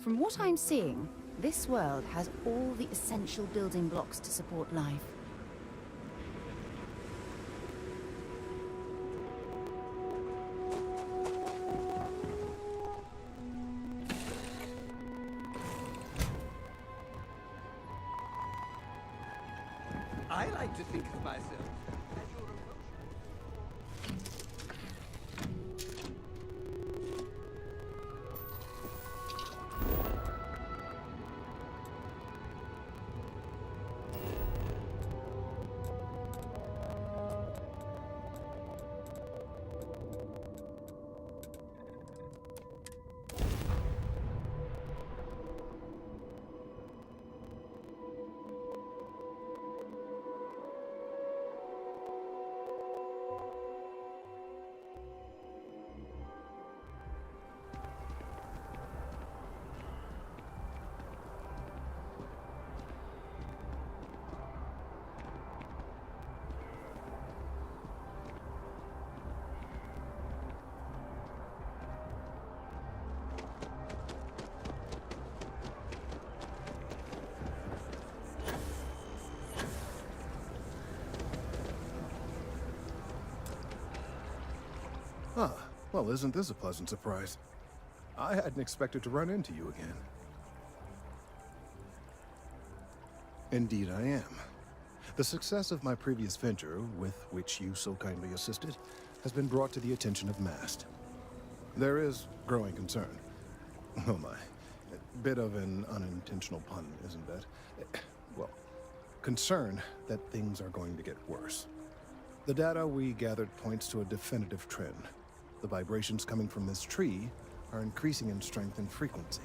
From what I'm seeing, this world has all the essential building blocks to support life. I like to think of myself. Ah, well, isn't this a pleasant surprise? I hadn't expected to run into you again. Indeed I am. The success of my previous venture, with which you so kindly assisted, has been brought to the attention of MAST. There is growing concern. Oh my. A bit of an unintentional pun, isn't that? Well, concern that things are going to get worse. The data we gathered points to a definitive trend. The vibrations coming from this tree are increasing in strength and frequency.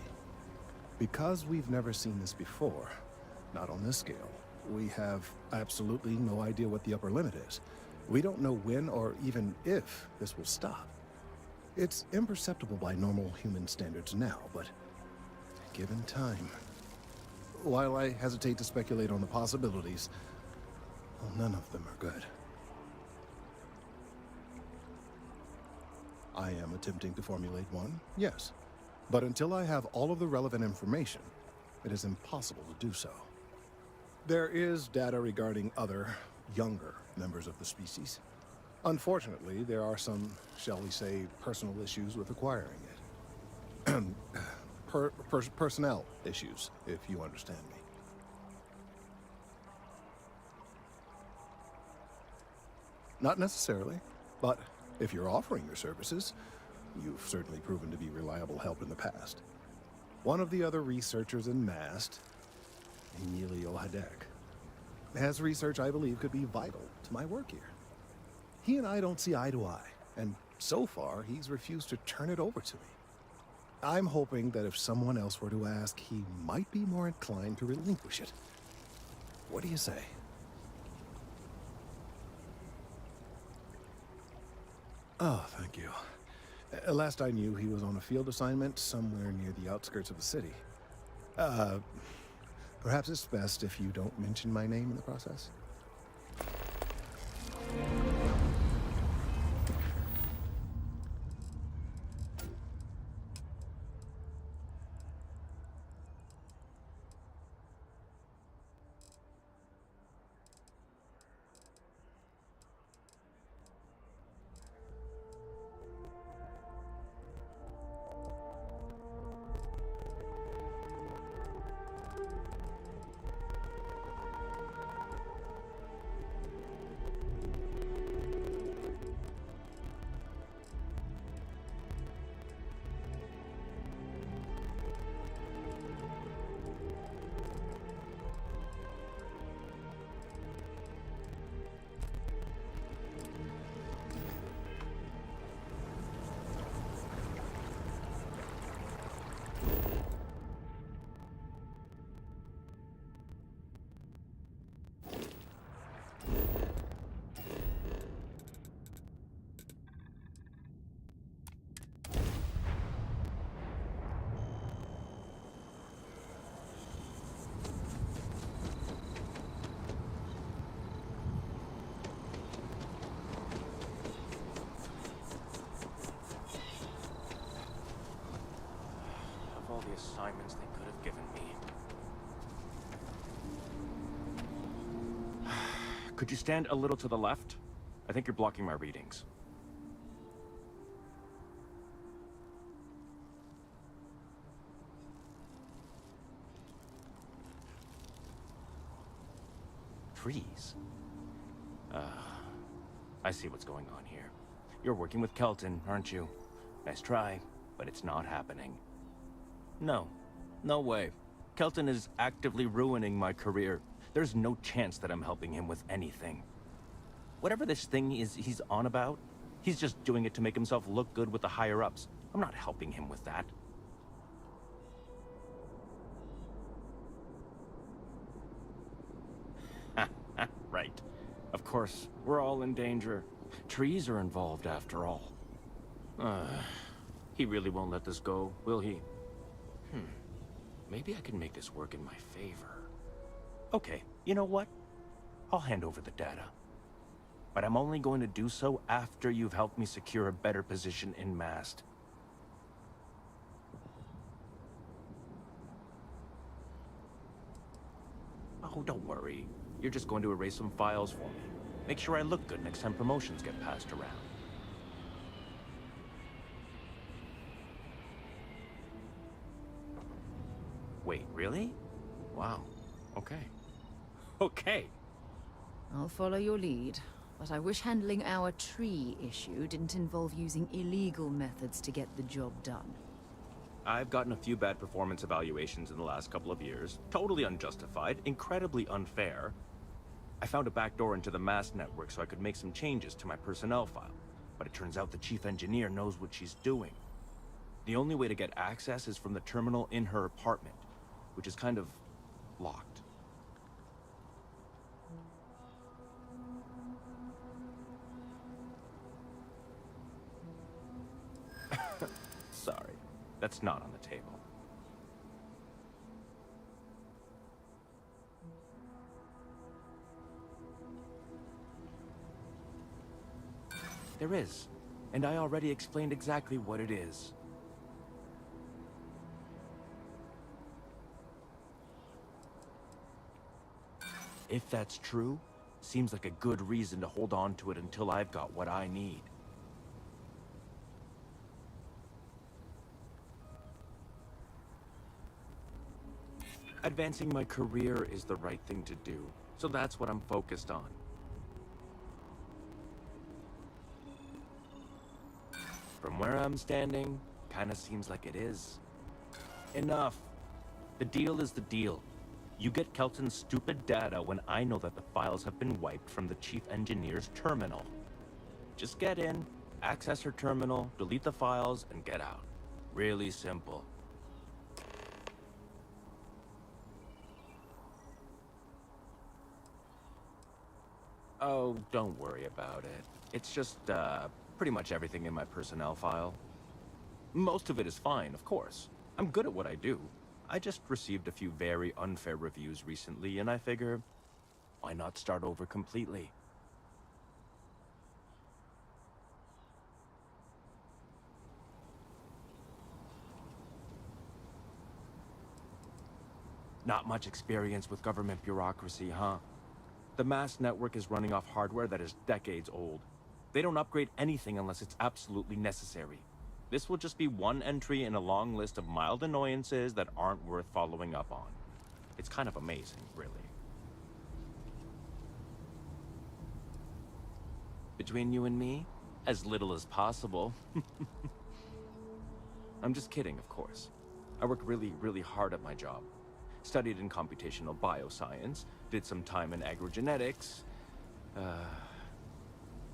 Because we've never seen this before, not on this scale, we have absolutely no idea what the upper limit is. We don't know when or even if this will stop. It's imperceptible by normal human standards now, but given time. While I hesitate to speculate on the possibilities, well, none of them are good. I am attempting to formulate one, yes. But until I have all of the relevant information, it is impossible to do so. There is data regarding other, younger members of the species. Unfortunately, there are some, shall we say, personal issues with acquiring it. Personnel issues, if you understand me. Not necessarily, but if you're offering your services, you've certainly proven to be reliable help in the past. One of the other researchers in MAST, Emilio Hadek, has research I believe could be vital to my work here. He and I don't see eye to eye, and so far, he's refused to turn it over to me. I'm hoping that if someone else were to ask, he might be more inclined to relinquish it. What do you say? Oh, thank you. Last I knew, he was on a field assignment somewhere near the outskirts of the city. Perhaps it's best if you don't mention my name in the process. The assignments they could have given me. Could you stand a little to the left? I think you're blocking my readings. Trees? I see what's going on here. You're working with Kelton, aren't you? Nice try, but it's not happening. No. No way. Kelton is actively ruining my career. There's no chance that I'm helping him with anything. Whatever this thing is he's on about, he's just doing it to make himself look good with the higher-ups. I'm not helping him with that. Right. Of course, we're all in danger. Trees are involved after all. He really won't let this go, will he? Maybe I can make this work in my favor. Okay, you know what? I'll hand over the data. But I'm only going to do so after you've helped me secure a better position in MAST. Oh, don't worry. You're just going to erase some files for me. Make sure I look good next time promotions get passed around. Wait, really? Wow. Okay. Okay. I'll follow your lead, but I wish handling our tree issue didn't involve using illegal methods to get the job done. I've gotten a few bad performance evaluations in the last couple of years. Totally unjustified, incredibly unfair. I found a backdoor into the MAST network so I could make some changes to my personnel file. But it turns out the chief engineer knows what she's doing. The only way to get access is from the terminal in her apartment, which is kind of locked. Sorry, that's not on the table. There is, and I already explained exactly what it is. If that's true, seems like a good reason to hold on to it until I've got what I need. Advancing my career is the right thing to do, so that's what I'm focused on. From where I'm standing, kinda seems like it is. Enough. The deal is the deal. You get Kelton's stupid data when I know that the files have been wiped from the chief engineer's terminal. Just get in, Access her terminal, delete the files, and get out. Really simple. Oh, don't worry about it. It's just, pretty much everything in my personnel file. Most of it is fine, of course. I'm good at what I do. I just received a few very unfair reviews recently, and I figure, why not start over completely? Not much experience with government bureaucracy, huh? The mass network is running off hardware that is decades old. They don't upgrade anything unless it's absolutely necessary. This will just be one entry in a long list of mild annoyances that aren't worth following up on. It's kind of amazing, really. Between you and me, as little as possible. I'm just kidding, of course. I work really, really hard at my job. Studied in computational bioscience, did some time in agrogenetics.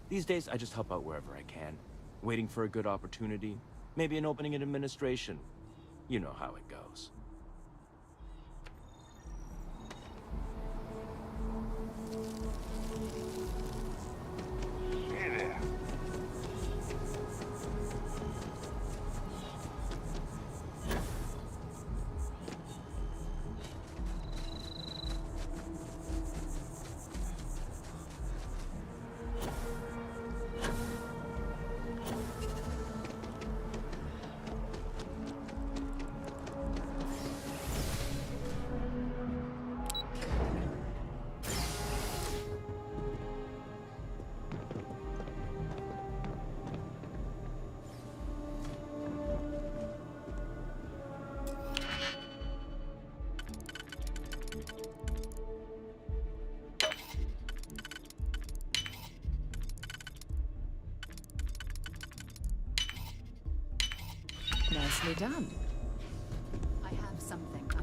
These days, I just help out wherever I can. Waiting for a good opportunity. Maybe an opening in administration. You know how it goes. Hey there. Nicely done. I have something I...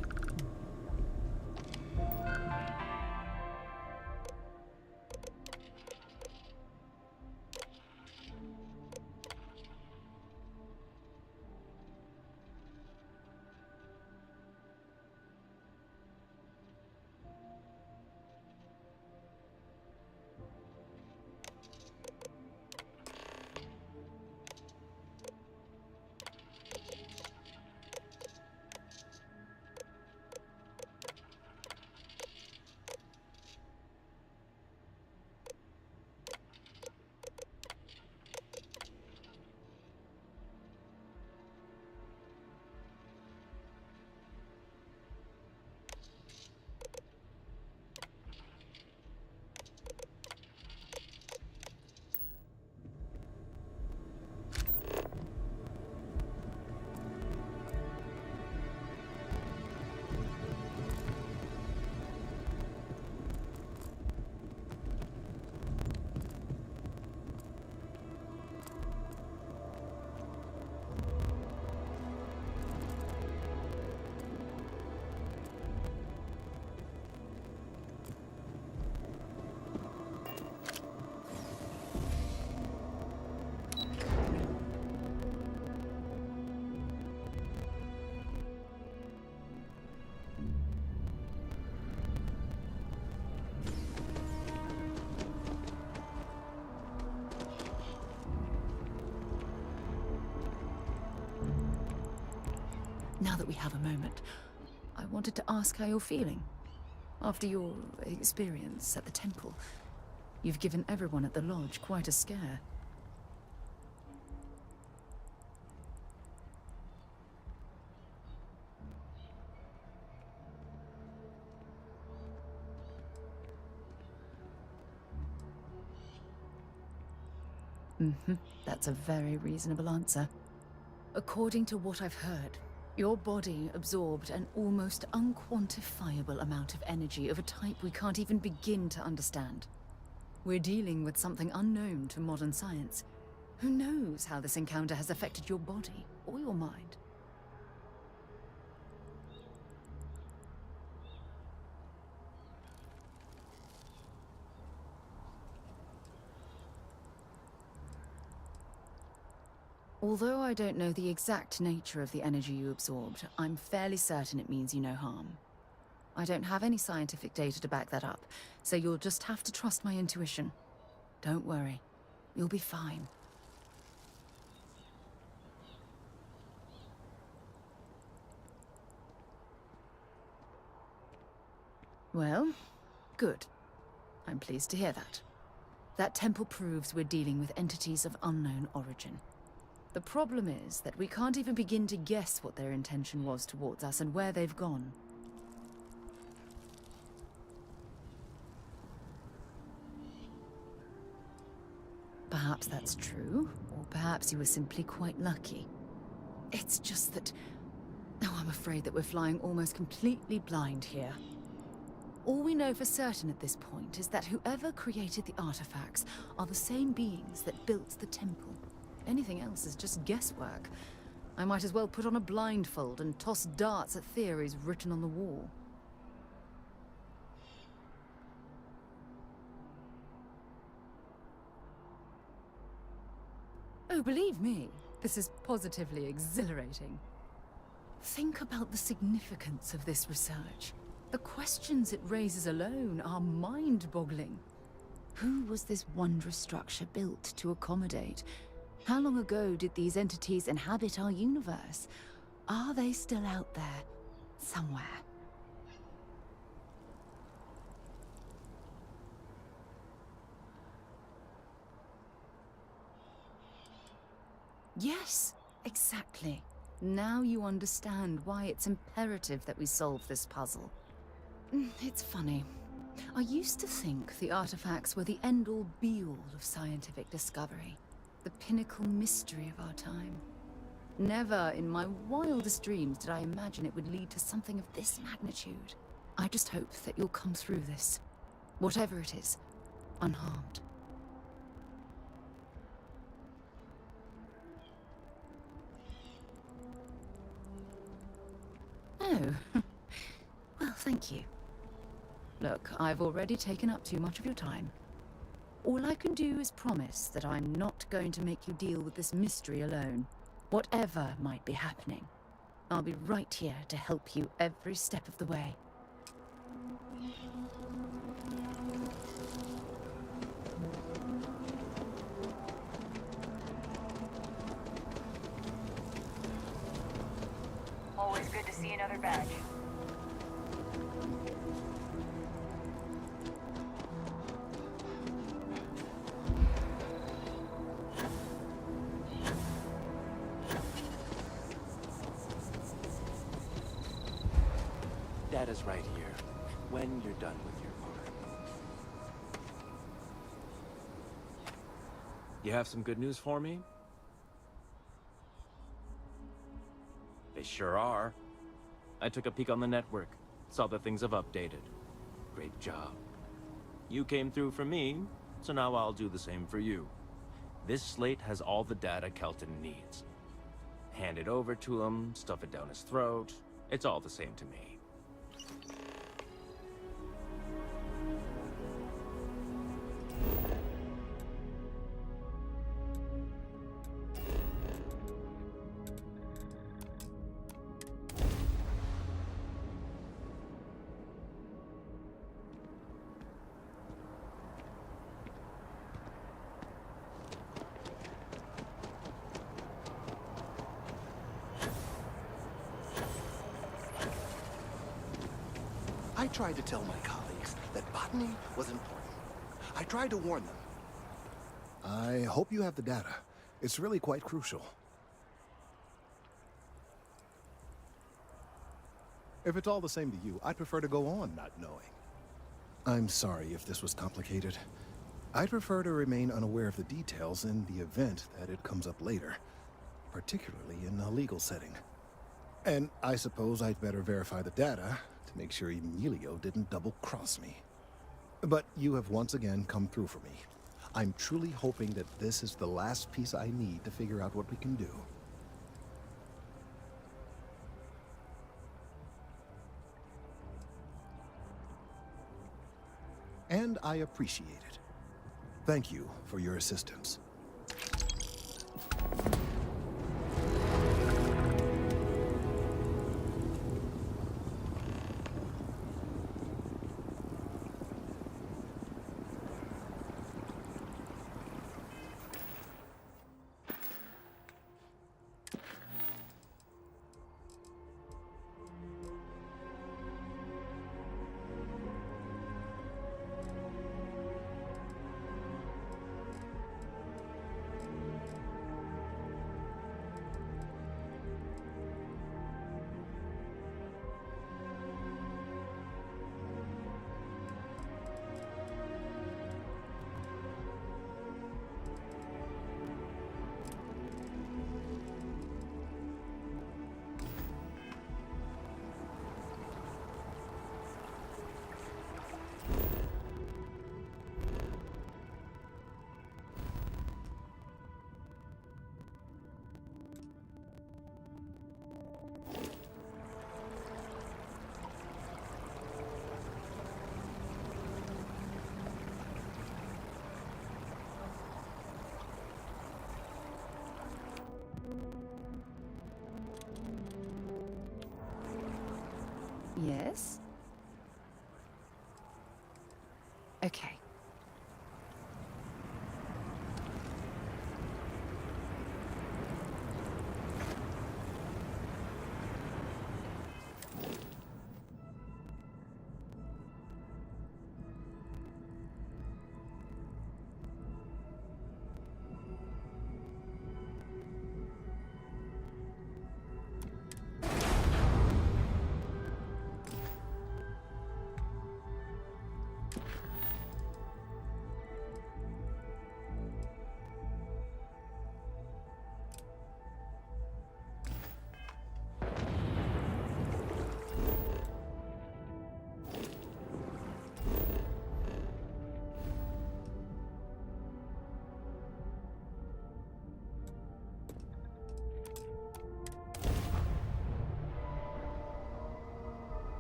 Now that we have a moment, I wanted to ask how you're feeling. After your experience at the temple, you've given everyone at the lodge quite a scare. That's a very reasonable answer. According to what I've heard, your body absorbed an almost unquantifiable amount of energy of a type we can't even begin to understand. We're dealing with something unknown to modern science. Who knows how this encounter has affected your body or your mind? Although I don't know the exact nature of the energy you absorbed, I'm fairly certain it means you no harm. I don't have any scientific data to back that up, so you'll just have to trust my intuition. Don't worry. You'll be fine. Well, good. I'm pleased to hear that. That temple proves we're dealing with entities of unknown origin. The problem is that we can't even begin to guess what their intention was towards us and where they've gone. Perhaps that's true, or perhaps you were simply quite lucky. It's just that... Oh, I'm afraid that we're flying almost completely blind here. All we know for certain at this point is that whoever created the artifacts are the same beings that built the temple. Anything else is just guesswork. I might as well put on a blindfold and toss darts at theories written on the wall. Oh, believe me, this is positively exhilarating. Think about the significance of this research. The questions it raises alone are mind-boggling. Who was this wondrous structure built to accommodate? How long ago did these entities inhabit our universe? Are they still out there, somewhere? Yes, exactly. Now you understand why it's imperative that we solve this puzzle. It's funny. I used to think the artifacts were the end-all be-all of scientific discovery, the pinnacle mystery of our time. Never in my wildest dreams did I imagine it would lead to something of this magnitude. I just hope that you'll come through this, whatever it is, unharmed. Oh, well, thank you. Look, I've already taken up too much of your time. All I can do is promise that I'm not going to make you deal with this mystery alone, whatever might be happening. I'll be right here to help you every step of the way. Always good to see another badge. Data's right here, when you're done with your part. You have some good news for me? They sure are. I took a peek on the network, saw that things have updated. Great job. You came through for me, so now I'll do the same for you. This slate has all the data Kelton needs. Hand it over to him, stuff it down his throat. It's all the same to me. I tried to tell my colleagues that botany was important. I tried to warn them. I hope you have the data. It's really quite crucial. If it's all the same to you, I'd prefer to go on not knowing. I'm sorry if this was complicated. I'd prefer to remain unaware of the details in the event that it comes up later, particularly in a legal setting. And I suppose I'd better verify the data to make sure Emilio didn't double-cross me. But you have once again come through for me. I'm truly hoping that this is the last piece I need to figure out what we can do. And I appreciate it. Thank you for your assistance. Yes? Okay.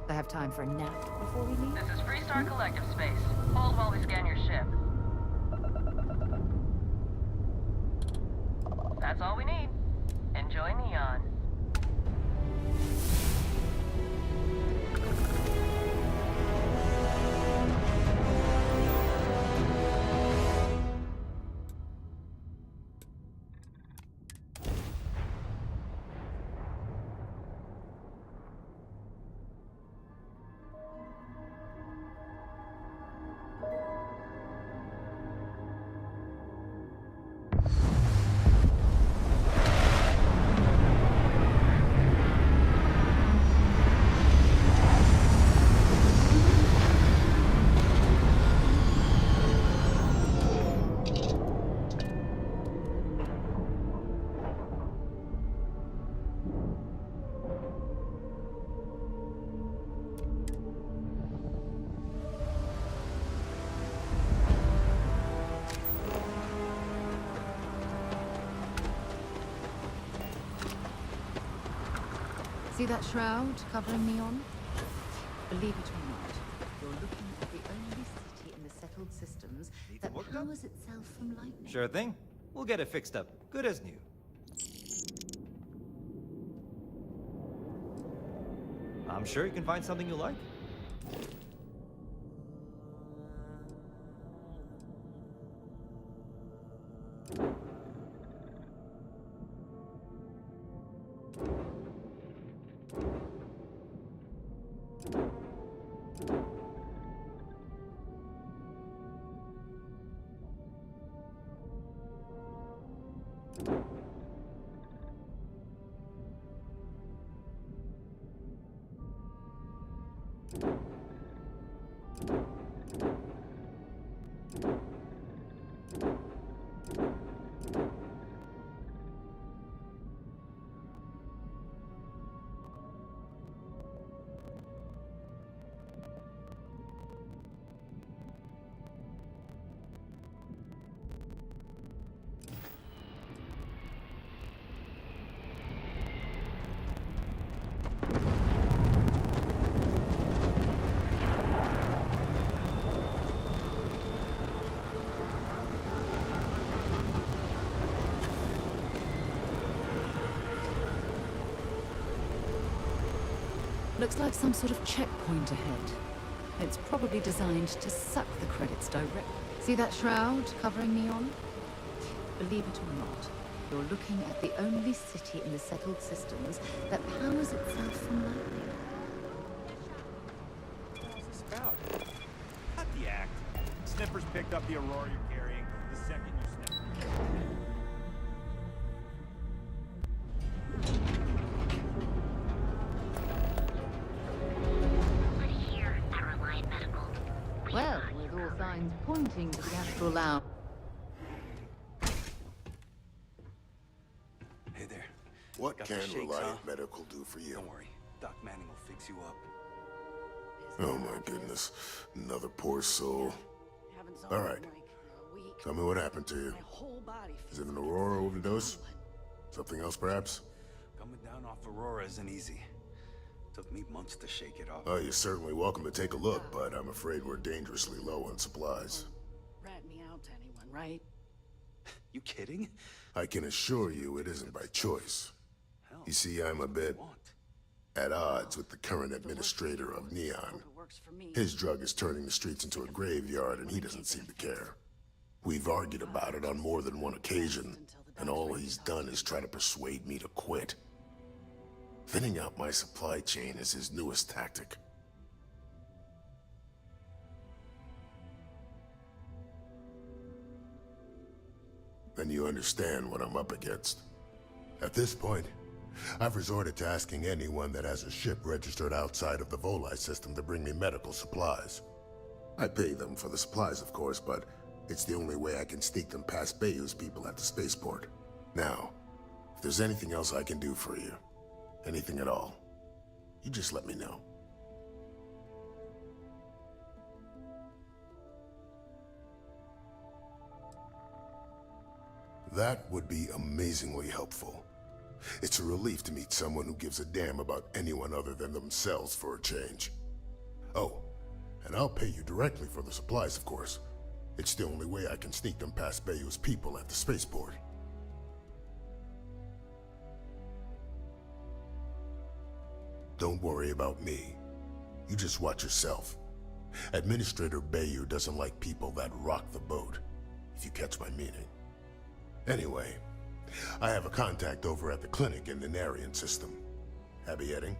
I have time for a nap before we leave? This is Freestar Collective Space. Hold while we scan your ship. That's all we need. Enjoy Neon. See that shroud covering Neon? Believe it or not, you're looking at the only city in the settled systems that powers itself from lightning. Sure thing. We'll get it fixed up. Good as new. I'm sure you can find something you like. Looks like some sort of checkpoint ahead. It's probably designed to suck the credits directly. See that shroud covering Neon? Believe it or not, you're looking at the only city in the settled systems that powers itself from lightning. What's this about? Not the act. Snippers picked up the Aurora you're carrying the second you snip. Well, with all signs pointing to the astral lounge. Hey there. What Got can the shakes, Reliant huh? Medical do for you? Don't worry. Doc Manning will fix you up. Oh my goodness. Another poor soul. All right. Tell me what happened to you. Is it an Aurora overdose? Something else, perhaps? Coming down off Aurora isn't easy. Took me months to shake it off. Oh, you're certainly welcome to take a look, but I'm afraid we're dangerously low on supplies. Rat me out to anyone, right? You kidding? I can assure you it isn't by choice. Hell, You see, I'm a bit want. at odds with the current administrator of Neon. His drug is turning the streets into a graveyard, and he doesn't seem to care. We've argued about it on more than one occasion, and all he's done is try to persuade me to quit. Thinning out my supply chain is his newest tactic. Then you understand what I'm up against. At this point, I've resorted to asking anyone that has a ship registered outside of the Volii system to bring me medical supplies. I pay them for the supplies, of course, but it's the only way I can sneak them past Bayou's people at the spaceport. Now, if there's anything else I can do for you, anything at all, you just let me know. That would be amazingly helpful. It's a relief to meet someone who gives a damn about anyone other than themselves for a change. Oh, and I'll pay you directly for the supplies, of course. It's the only way I can sneak them past Bayou's people at the spaceport. Don't worry about me. You just watch yourself. Administrator Bayou doesn't like people that rock the boat, if you catch my meaning. Anyway, I have a contact over at the clinic in the Narian system. Abby Edding?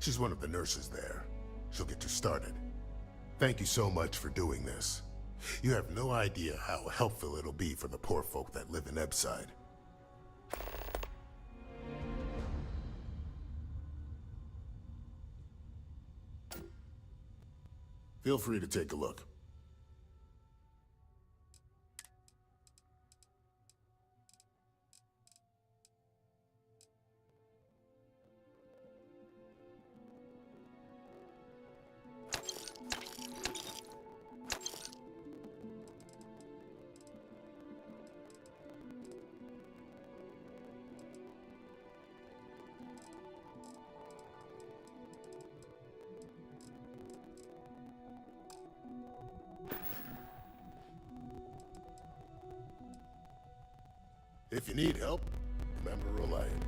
She's one of the nurses there. She'll get you started. Thank you so much for doing this. You have no idea how helpful it'll be for the poor folk that live in Ebside. Feel free to take a look. If you need help, remember Reliant.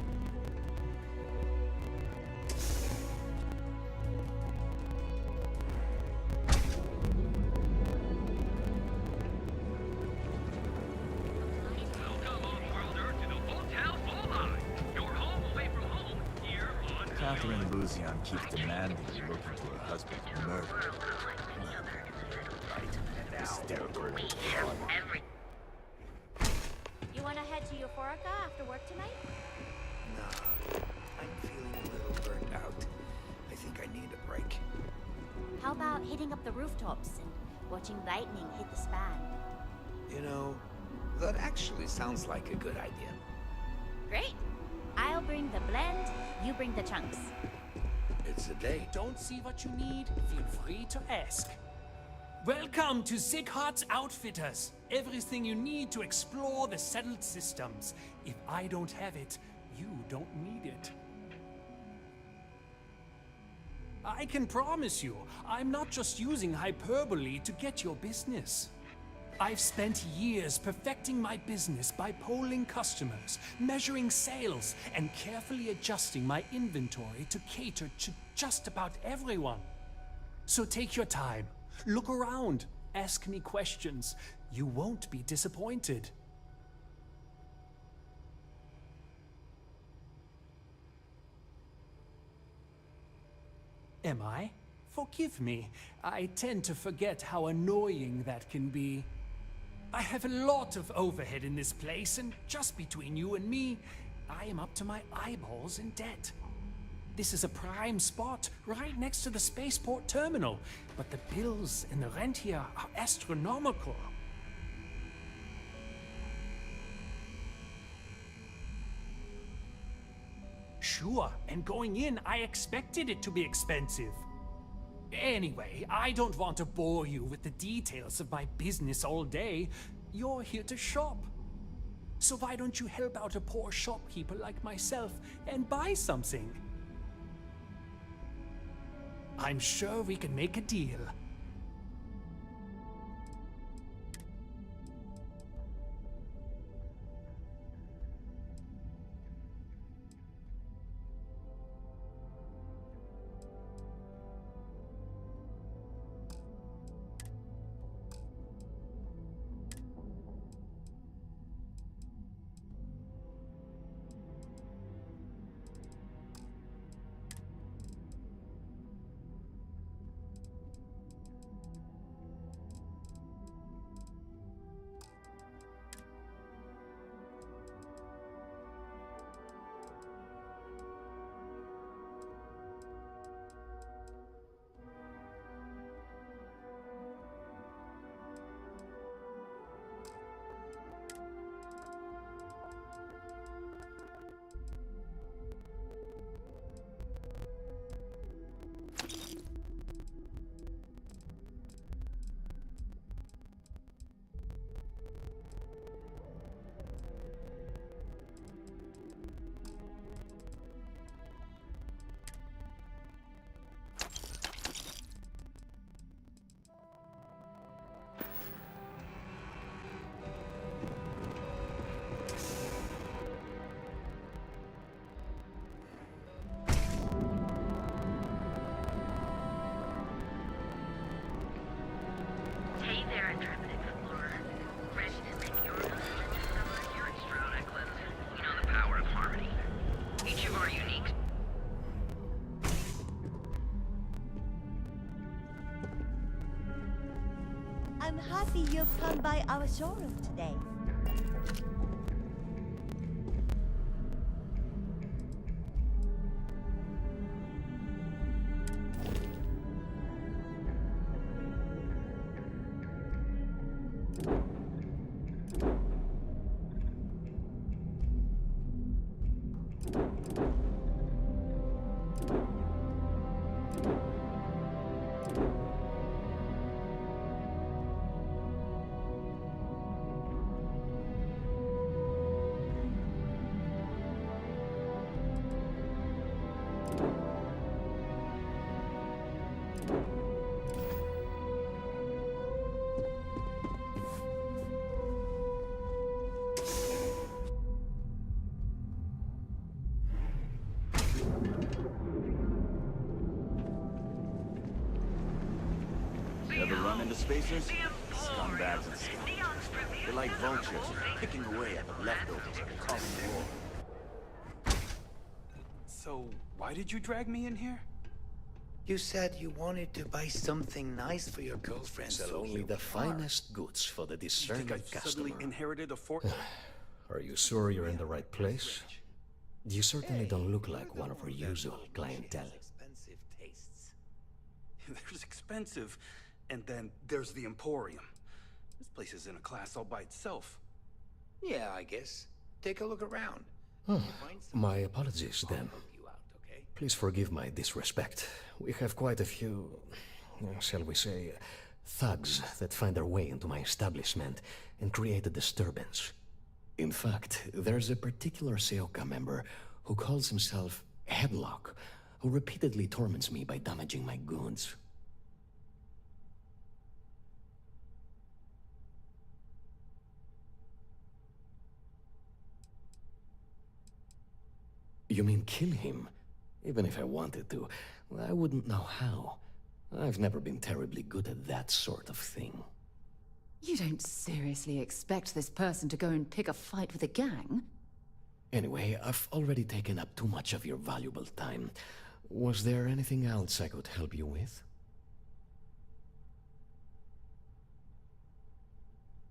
Catherine Luzian keeps demanding you look into her husband's murder. Right. Hysterical. You want to head to Euphorica after work tonight? No, I'm feeling a little burnt out. I think I need a break. How about hitting up the rooftops and watching lightning hit the span? You know, that actually sounds like a good idea. Great. I'll bring the blend, you bring the chunks. It's a date. Don't see what you need? Feel free to ask. Welcome to Sickhart's Outfitters. Everything you need to explore the settled systems. If I don't have it, you don't need it. I can promise you, I'm not just using hyperbole to get your business. I've spent years perfecting my business by polling customers, measuring sales, and carefully adjusting my inventory to cater to just about everyone. So take your time, look around, ask me questions. You won't be disappointed. Am I? Forgive me. I tend to forget how annoying that can be. I have a lot of overhead in this place, and just between you and me, I am up to my eyeballs in debt. This is a prime spot, right next to the spaceport terminal, but the bills and the rent here are astronomical. Sure, and going in, I expected it to be expensive. Anyway, I don't want to bore you with the details of my business all day. You're here to shop. So why don't you help out a poor shopkeeper like myself and buy something? I'm sure we can make a deal. I'm happy you've come by our showroom today. Ever run into spacers? Scumbags and stuff. They're like vultures, picking away at the leftovers of the common war. So, why did you drag me in here? You said you wanted to buy something nice for your girlfriend. Sell only the finest goods for the You discerning think I suddenly customer. inherited a fortune? Are you sure you're in the right place? You certainly don't look like one of our usual clientele. Expensive tastes. There's expensive, and then there's the Emporium. This place is in a class all by itself. Yeah, I guess. Take a look around. My apologies then. Help you out, okay? Please forgive my disrespect. We have quite a few, shall we say, thugs that find their way into my establishment and create a disturbance. In fact, there's a particular Seoka member who calls himself Headlock, who repeatedly torments me by damaging my goods. You mean kill him? Even if I wanted to, I wouldn't know how. I've never been terribly good at that sort of thing. You don't seriously expect this person to go and pick a fight with a gang? Anyway, I've already taken up too much of your valuable time. Was there anything else I could help you with?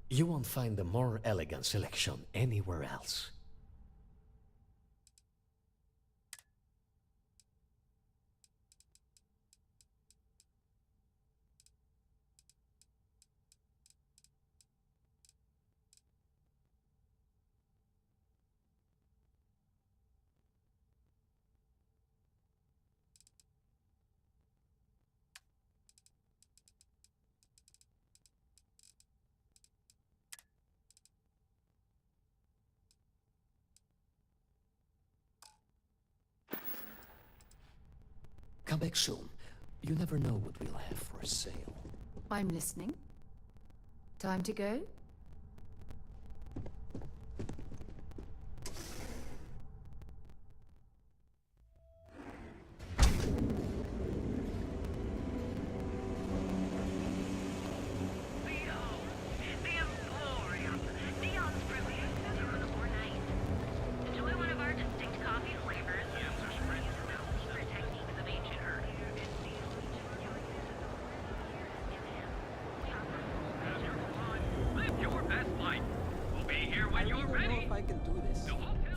You won't find a more elegant selection anywhere else. Come back soon. You never know what we'll have for sale. I'm listening. Time to go?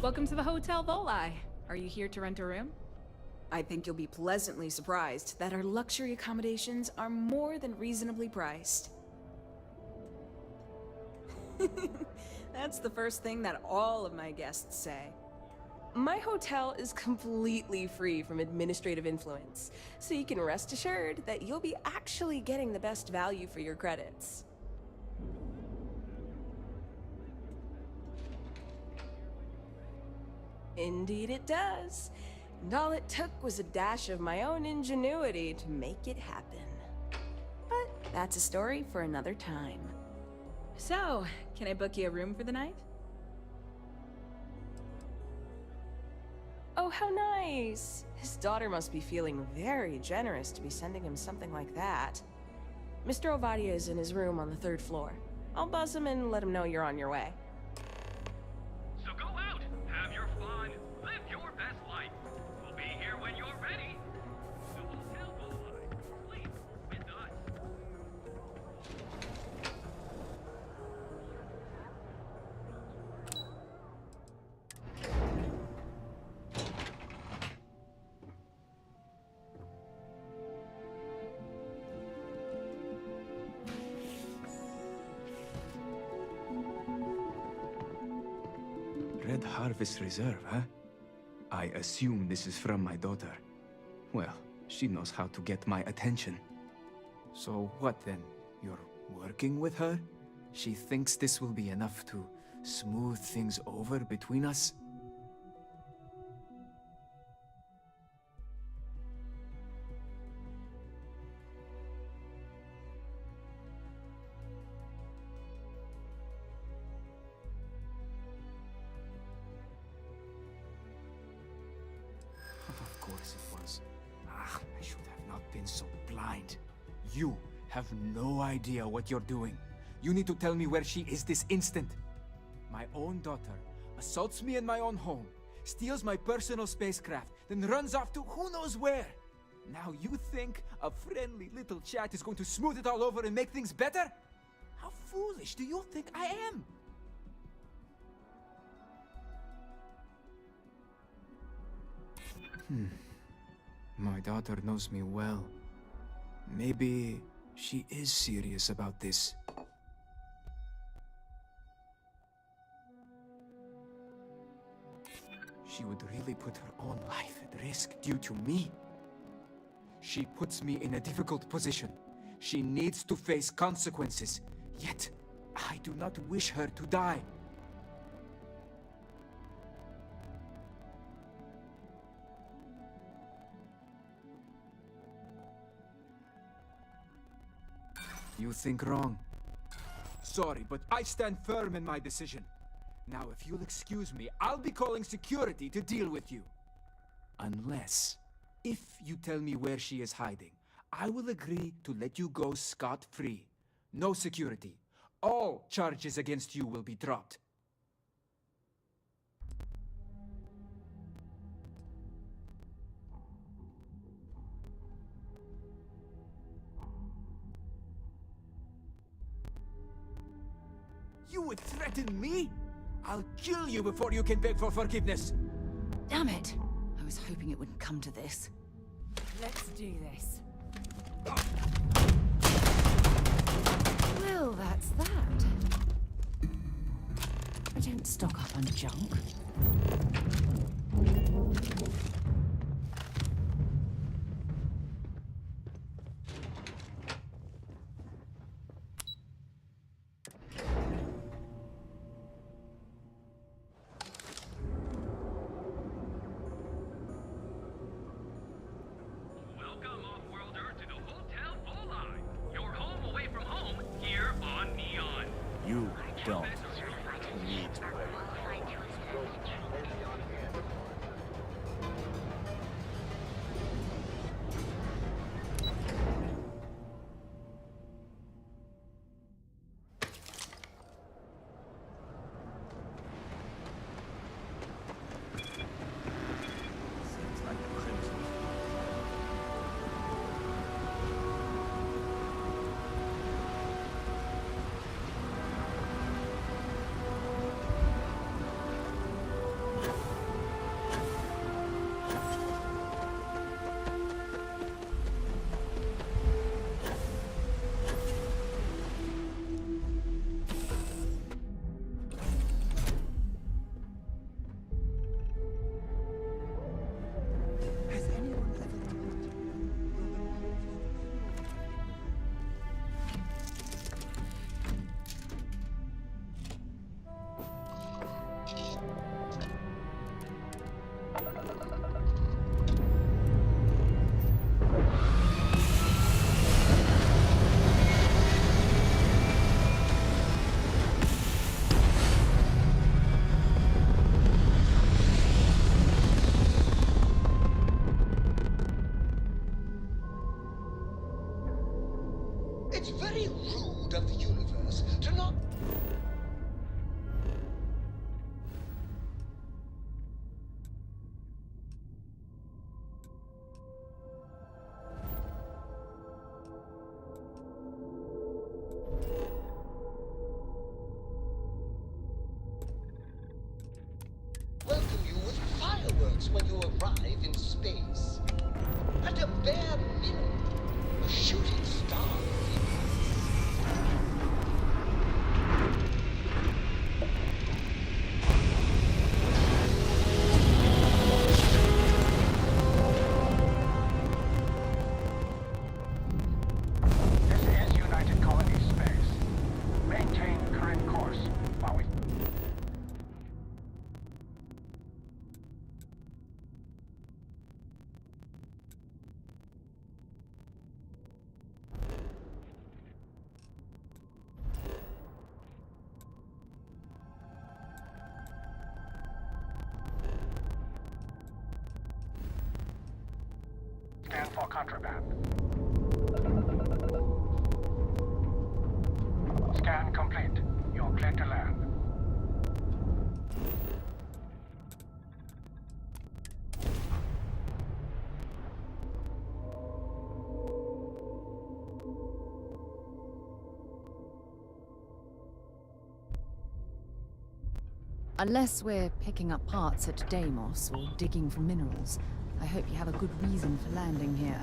Welcome to the Hotel Volai. Are you here to rent a room? I think you'll be pleasantly surprised that our luxury accommodations are more than reasonably priced. That's the first thing that all of my guests say. My hotel is completely free from administrative influence, so you can rest assured that you'll be actually getting the best value for your credits. Indeed it does. And all it took was a dash of my own ingenuity to make it happen. But that's a story for another time. So, can I book you a room for the night? Oh, how nice! His daughter must be feeling very generous to be sending him something like that. Mr. Ovadia is in his room on the 3rd floor. I'll buzz him and let him know you're on your way. So go out, have your fun, live your best life. We'll be here when you're ready. The Hotel Volai. Sleep with us. Red Harvest Reserve, huh? I assume this is from my daughter. Well, she knows how to get my attention. So what then? You're working with her? She thinks this will be enough to smooth things over between us? Of course it was. I should have not been so blind. You have no idea what you're doing. You need to tell me where she is this instant. My own daughter assaults me in my own home, steals my personal spacecraft, then runs off to who knows where. Now you think a friendly little chat is going to smooth it all over and make things better? How foolish do you think I am? My daughter knows me well. Maybe she is serious about this. She would really put her own life at risk due to me. She puts me in a difficult position. She needs to face consequences. Yet, I do not wish her to die. You think wrong. Sorry, but I stand firm in my decision. Now, if you'll excuse me, I'll be calling security to deal with you. Unless, if you tell me where she is hiding, I will agree to let you go scot-free. No security. All charges against you will be dropped. You would threaten me? I'll kill you before you can beg for forgiveness. Damn it! I was hoping it wouldn't come to this. Let's do this. Well, that's that. I don't stock up on junk. Welcome, off-worlder, to the Hotel Volai. Your home away from home here on Neon. You don't need to worry. Seems like a crimson. for contraband. Scan complete. You're clear to land. Unless we're picking up parts at Deimos or digging for minerals, I hope you have a good reason for landing here.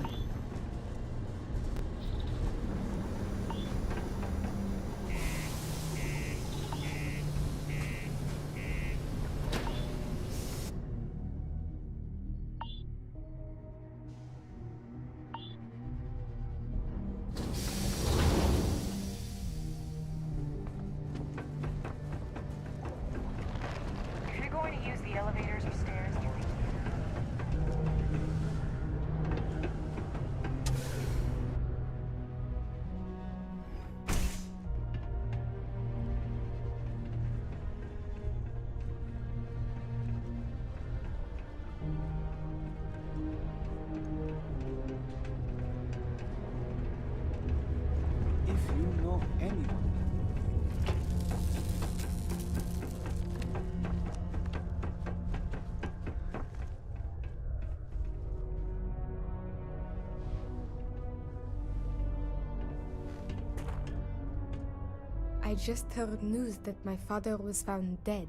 I just heard news that my father was found dead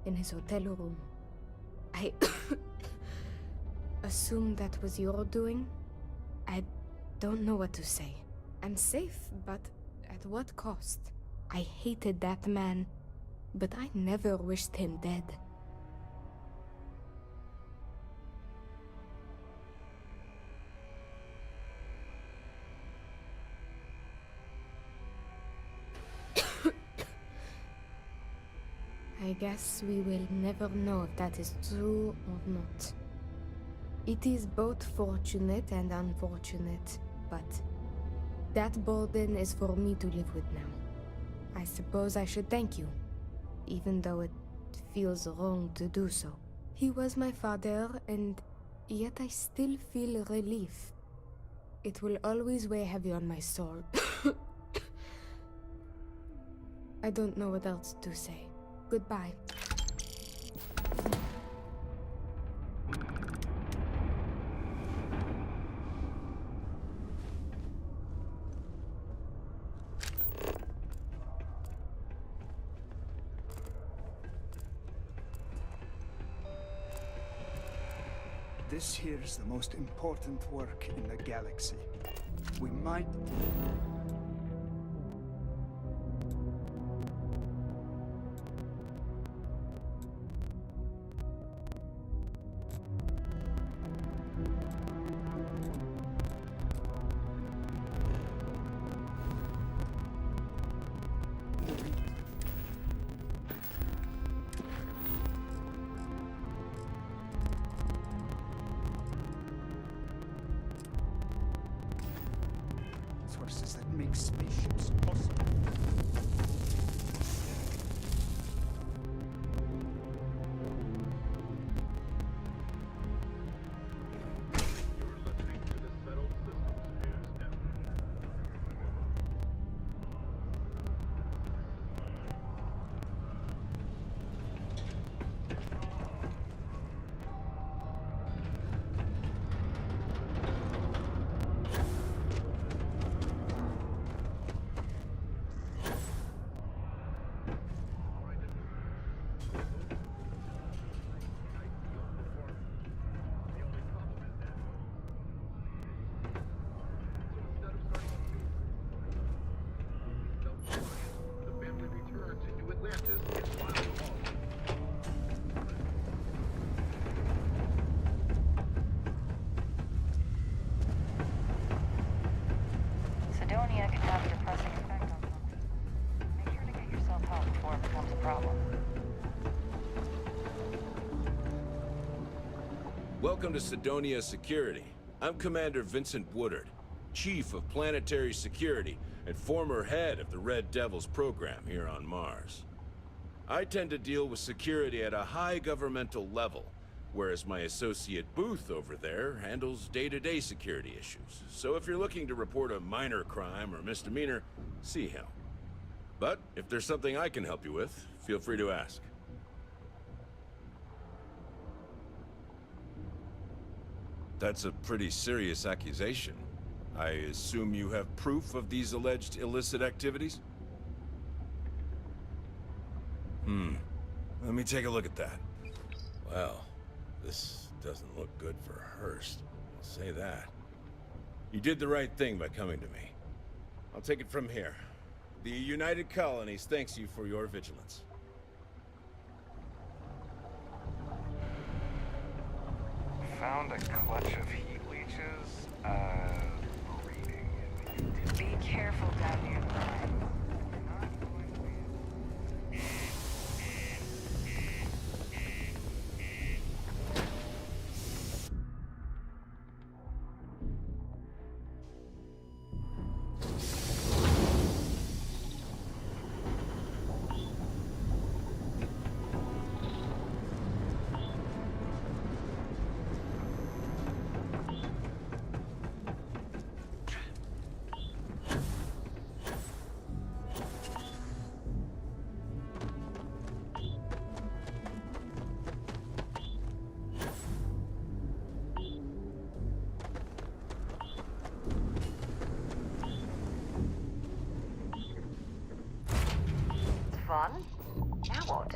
in his hotel room. I assume that was your doing? I don't know what to say. I'm safe, but at what cost? I hated that man, but I never wished him dead. I guess we will never know if that is true or not. It is both fortunate and unfortunate, but that burden is for me to live with now. I suppose I should thank you, even though it feels wrong to do so. He was my father, and yet I still feel relief. It will always weigh heavy on my soul. I don't know what else to say. Goodbye. This here is the most important work in the galaxy. We might... Sources that make spaceships possible. Sidonia can have a depressing effect on someone. Make sure to get yourself help before it becomes a problem. Welcome to Sidonia Security. I'm Commander Vincent Woodard, Chief of Planetary Security and former head of the Red Devils program here on Mars. I tend to deal with security at a high governmental level, whereas my associate Booth over there handles day-to-day security issues. So if you're looking to report a minor crime or misdemeanor, see him. But if there's something I can help you with, feel free to ask. That's a pretty serious accusation. I assume you have proof of these alleged illicit activities? Let me take a look at that. Well, this doesn't look good for Hearst. I'll say that. You did the right thing by coming to me. I'll take it from here. The United Colonies thanks you for your vigilance. Found a clutch of heat leeches. Reading. Be careful down near the line. Fun? Now what?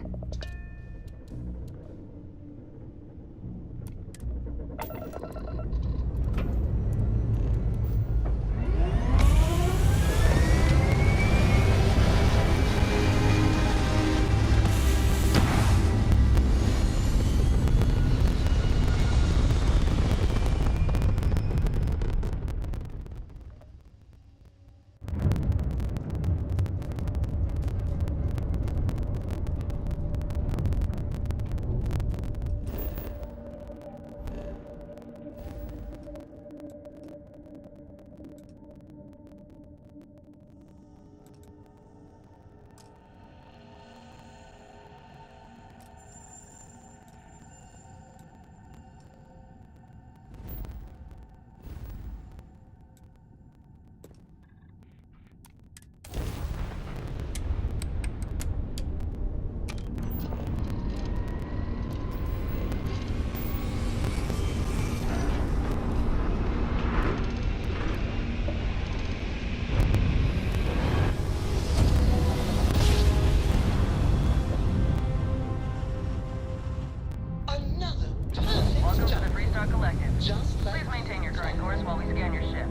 Please maintain your current course while we scan your ship.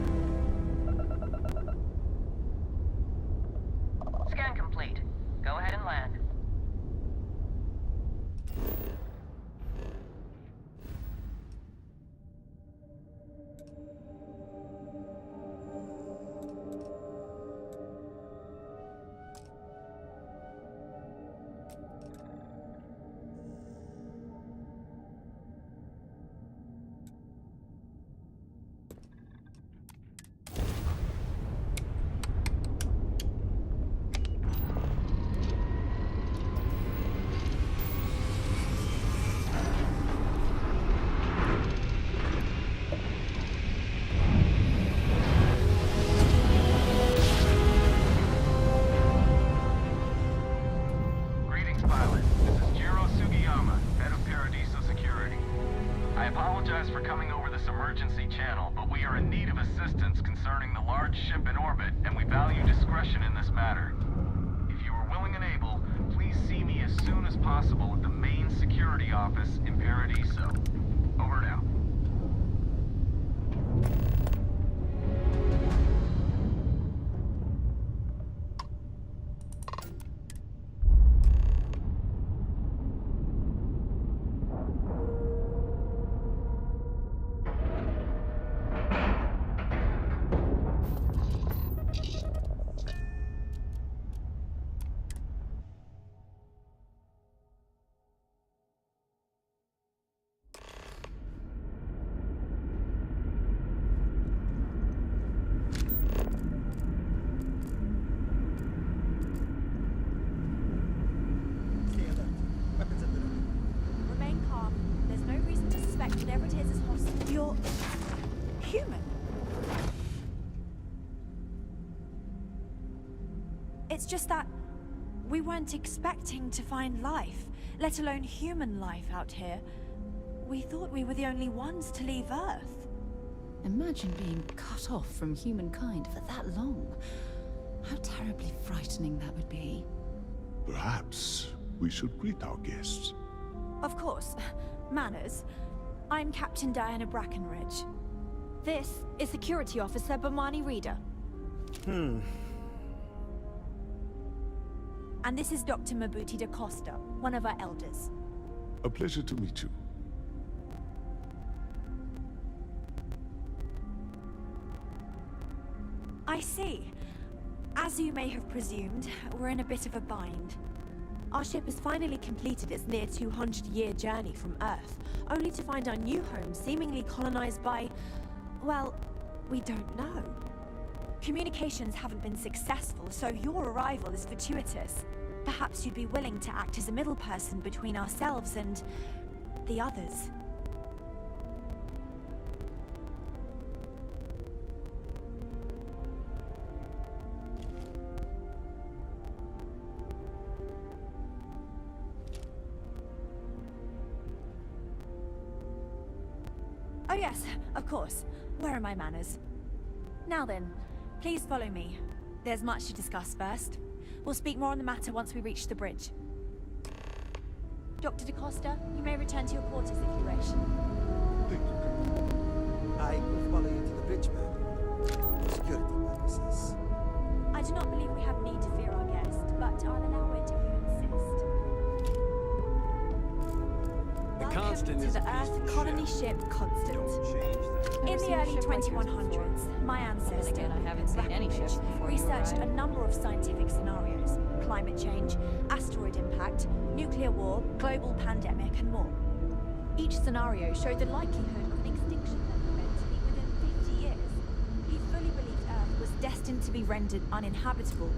Scan complete. Go ahead and land. It's just that we weren't expecting to find life, let alone human life out here. We thought we were the only ones to leave Earth. Imagine being cut off from humankind for that long. How terribly frightening that would be. Perhaps we should greet our guests. Of course. Manners. I'm Captain Diana Brackenridge. This is Security Officer Bomani Reader. And this is Dr. Mabuti da Costa, one of our elders. A pleasure to meet you. I see. As you may have presumed, we're in a bit of a bind. Our ship has finally completed its near 200-year journey from Earth, only to find our new home seemingly colonized by... well, we don't know. Communications haven't been successful, so your arrival is fortuitous. Perhaps you'd be willing to act as a middle person between ourselves and... the others. Oh yes, of course. Where are my manners? Now then, please follow me. There's much to discuss first. We'll speak more on the matter once we reach the bridge. Dr. DaCosta, you may return to your quarters if you wish. Thank you. I will follow you to the bridge, ma'am. For security purposes. I do not believe we have need to fear our guest, but I'll allow it if you insist. Welcome to the Earth colony ship Constant. In the early 2100s, my ancestor, researched a number of scientific scenarios: climate change, asteroid impact, nuclear war, global pandemic, and more. Each scenario showed the likelihood of an extinction event to be within 50 years. He fully believed Earth was destined to be rendered uninhabitable.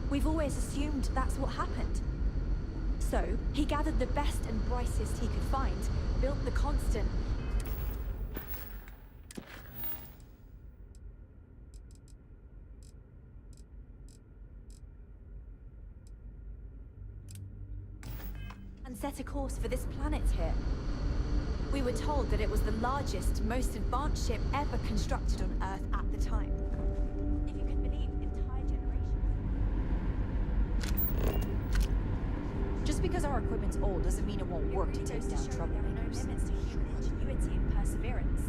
We've always assumed that's what happened. So, he gathered the best and brightest he could find, built the Constant. And set a course for this planet here. We were told that it was the largest, most advanced ship ever constructed on Earth at the time. If you can believe, entire generations. Just because our equipment's old doesn't mean it won't work to take down troublemakers. Limits to human ingenuity and perseverance.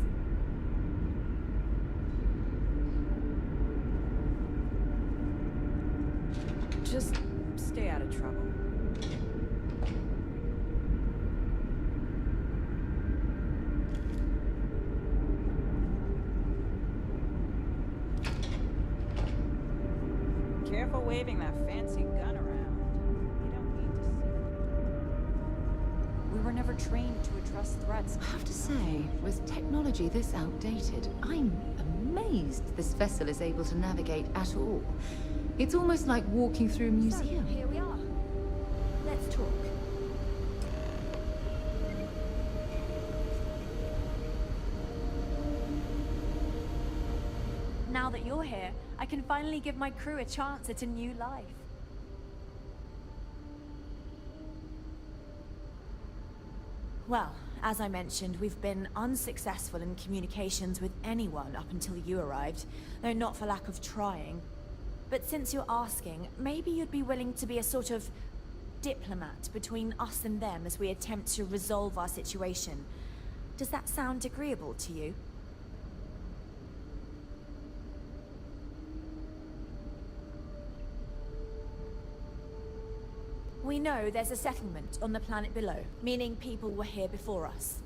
Just stay out of trouble. Careful waving that fancy gun around. You don't need to see. We were never trained to address threats. I have to say, with technology this outdated, I'm amazed this vessel is able to navigate at all. It's almost like walking through a museum. So, here we are. Let's talk. Now that you're here, I can finally give my crew a chance at a new life. Well, as I mentioned, we've been unsuccessful in communications with anyone up until you arrived, though not for lack of trying. But since you're asking, maybe you'd be willing to be a sort of diplomat between us and them as we attempt to resolve our situation. Does that sound agreeable to you? We know there's a settlement on the planet below, meaning people were here before us.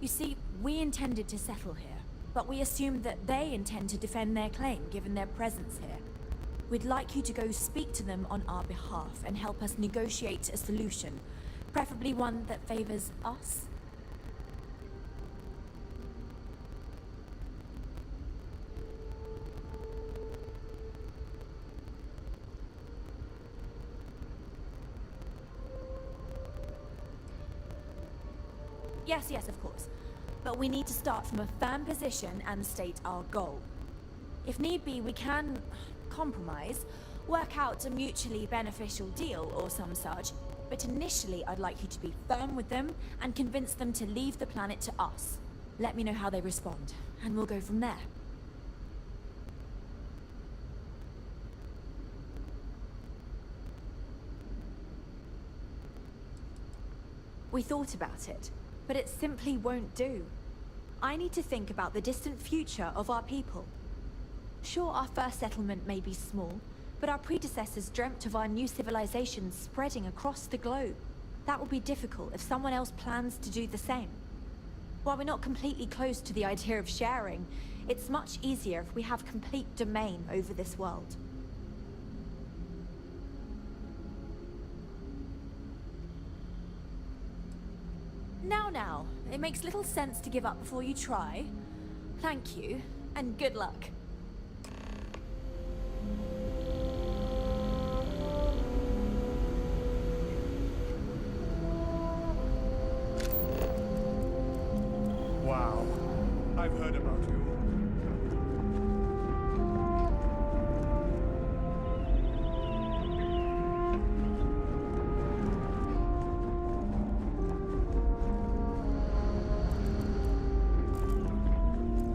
You see, we intended to settle here, but we assumed that they intend to defend their claim given their presence here. We'd like you to go speak to them on our behalf and help us negotiate a solution, preferably one that favors us. Yes, of course. But we need to start from a firm position and state our goal. If need be, we can compromise, work out a mutually beneficial deal or some such, but initially I'd like you to be firm with them and convince them to leave the planet to us. Let me know how they respond, and we'll go from there. We thought about it, but it simply won't do. I need to think about the distant future of our people. Sure, our first settlement may be small, but our predecessors dreamt of our new civilization spreading across the globe. That will be difficult if someone else plans to do the same. While we're not completely close to the idea of sharing, it's much easier if we have complete domain over this world. Now, it makes little sense to give up before you try. Thank you, and good luck. Wow. I've heard about you.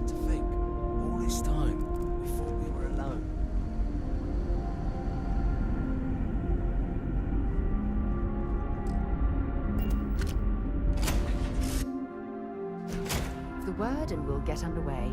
To think, all this time, we thought we were alone. The word and we'll get underway.